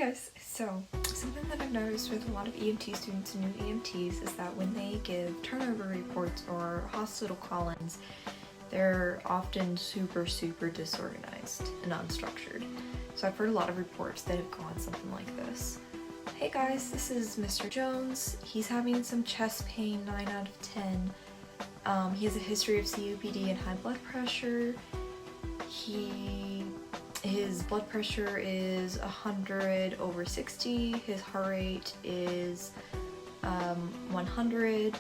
guys, so something that I've noticed with a lot of EMT students and new EMTs is that when they give turnover reports or hospital call-ins, they're often super disorganized and unstructured. So I've heard a lot of reports that have gone something like this. Hey guys, this is Mr. Jones. He's having some chest pain, 9 out of 10. He has a history of COPD and high blood pressure. His blood pressure is 100/60. His heart rate is 100.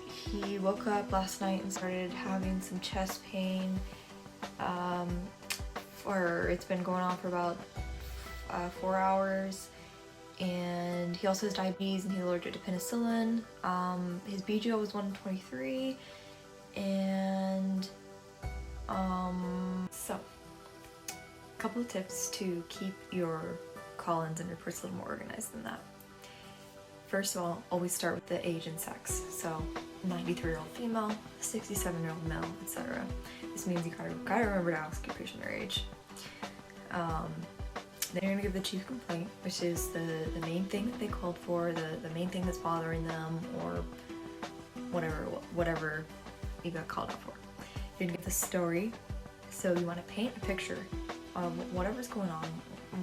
He woke up last night and started having some chest pain. It's been going on for about 4 hours. And he also has diabetes and he's allergic to penicillin. His BGO was 123. And so a couple of tips to keep your call-ins and reports a little more organized than that. First of all, always start with the age and sex. So 93-year-old female, 67-year-old male, etc. This means you gotta remember to ask your patient their age. Then you're gonna give the chief complaint, which is the main thing that they called for, the main thing that's bothering them, or whatever you got called out for. You're gonna give the story. So you want to paint a picture of whatever's going on,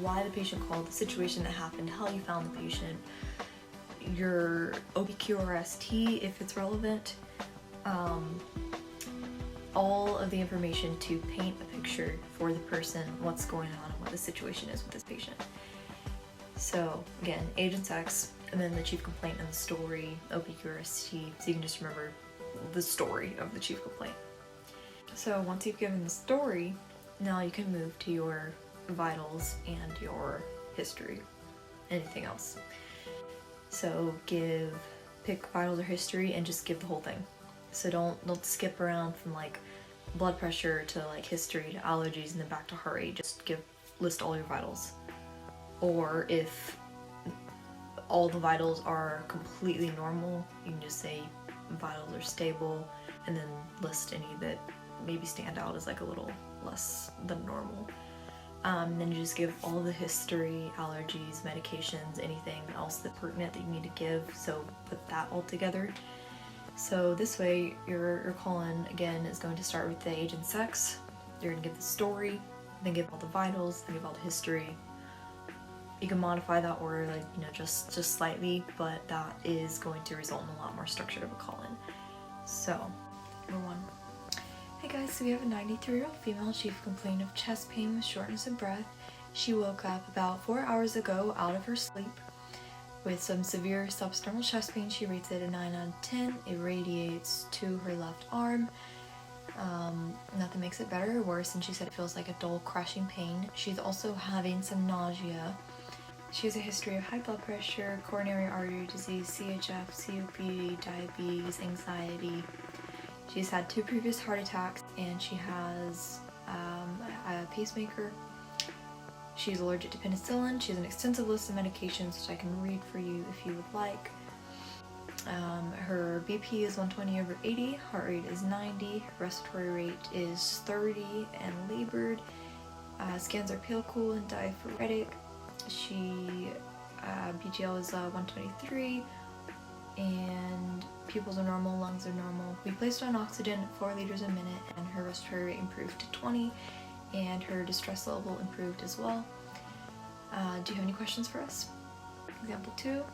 why the patient called, the situation that happened, how you found the patient, your OBQ or ST if it's relevant, all of the information to paint a picture for the person, what's going on and what the situation is with this patient. So again, age and sex, and then the chief complaint and the story, OBQ or ST, so you can just remember the story of the chief complaint. So once you've given the story, now you can move to your vitals and your history, anything else. So pick vitals or history and just give the whole thing. So don't skip around from like blood pressure to like history to allergies and then back to heart rate. Just list all your vitals. Or if all the vitals are completely normal, you can just say vitals are stable and then list any that maybe stand out as like a little less than normal. Then you just give all the history, allergies, medications, anything else that's pertinent that you need to give, so put that all together. So this way your call-in again is going to start with the age and sex. You're going to give the story, then give all the vitals, then give all the history. You can modify that order just slightly, but that is going to result in a lot more structure of a call-in. So, number 1. Hey guys, so we have a 93-year-old female chief complaint of chest pain with shortness of breath. She woke up about 4 hours ago out of her sleep with some severe substernal chest pain. She rates it a 9 out of 10. It radiates to her left arm. Nothing makes it better or worse, and she said it feels like a dull crushing pain. She's also having some nausea. She has a history of high blood pressure, coronary artery disease, CHF, COPD, diabetes, anxiety. She's had 2 previous heart attacks, and she has a pacemaker. She's allergic to penicillin. She has an extensive list of medications, which I can read for you if you would like. Her BP is 120/80, heart rate is 90, respiratory rate is 30 and labored. Scans are pale, cool, and diaphoretic. She BGL is 123. And pupils are normal, lungs are normal. We placed her on oxygen at 4 liters a minute, and her respiratory rate improved to 20, and her distress level improved as well. Do you have any questions for us? Example 2.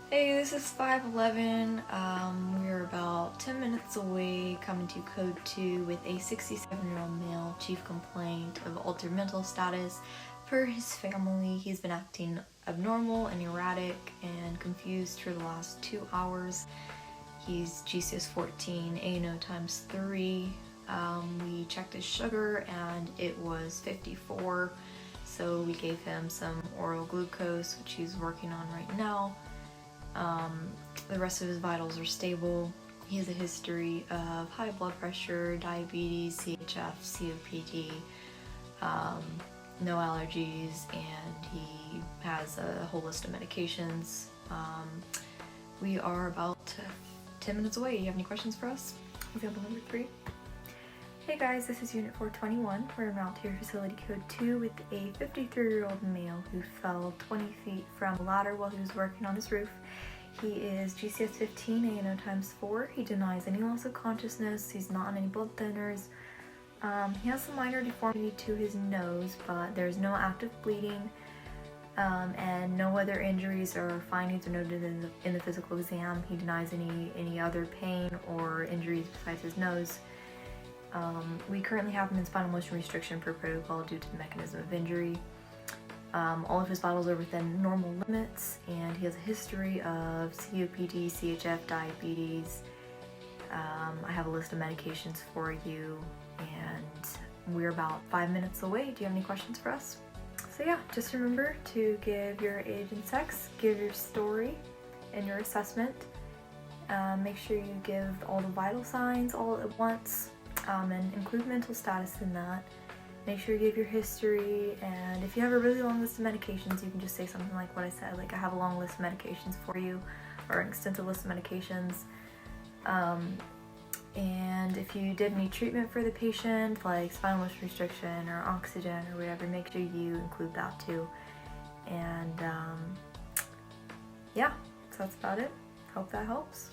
Hey, this is 511. We're about 10 minutes away, coming to code 2 with a 67-year-old male chief complaint of altered mental status. For his family, he's been acting abnormal and erratic and confused for the last 2 hours. He's GCS 14, ANO times 3. We checked his sugar and it was 54, so we gave him some oral glucose, which he's working on right now. The rest of his vitals are stable. He has a history of high blood pressure, diabetes, CHF, COPD, no allergies, and he has a whole list of medications. We are about 10 minutes away. Do you have any questions for us? Example number 3. Hey guys, this is Unit 421. We're in Volunteer Facility Code 2 with a 53-year-old male who fell 20 feet from a ladder while he was working on his roof. He is GCS 15, ANO times 4. He denies any loss of consciousness. He's not on any blood thinners. He has some minor deformity to his nose, but there's no active bleeding, and no other injuries or findings are noted in the physical exam. He denies any other pain or injuries besides his nose. We currently have him in spinal motion restriction per protocol due to the mechanism of injury. All of his vitals are within normal limits, and he has a history of COPD, CHF, diabetes. I have a list of medications for you, and we're about 5 minutes away. Do you have any questions for us? So yeah, just remember to give your age and sex, give your story and your assessment. Make sure you give all the vital signs all at once, and include mental status in that. Make sure you give your history, and if you have a really long list of medications, you can just say something like what I said, like I have a long list of medications for you, or an extensive list of medications. And if you did any treatment for the patient, like spinal motion restriction or oxygen or whatever, make sure you include that too. And yeah, so that's about it. Hope that helps.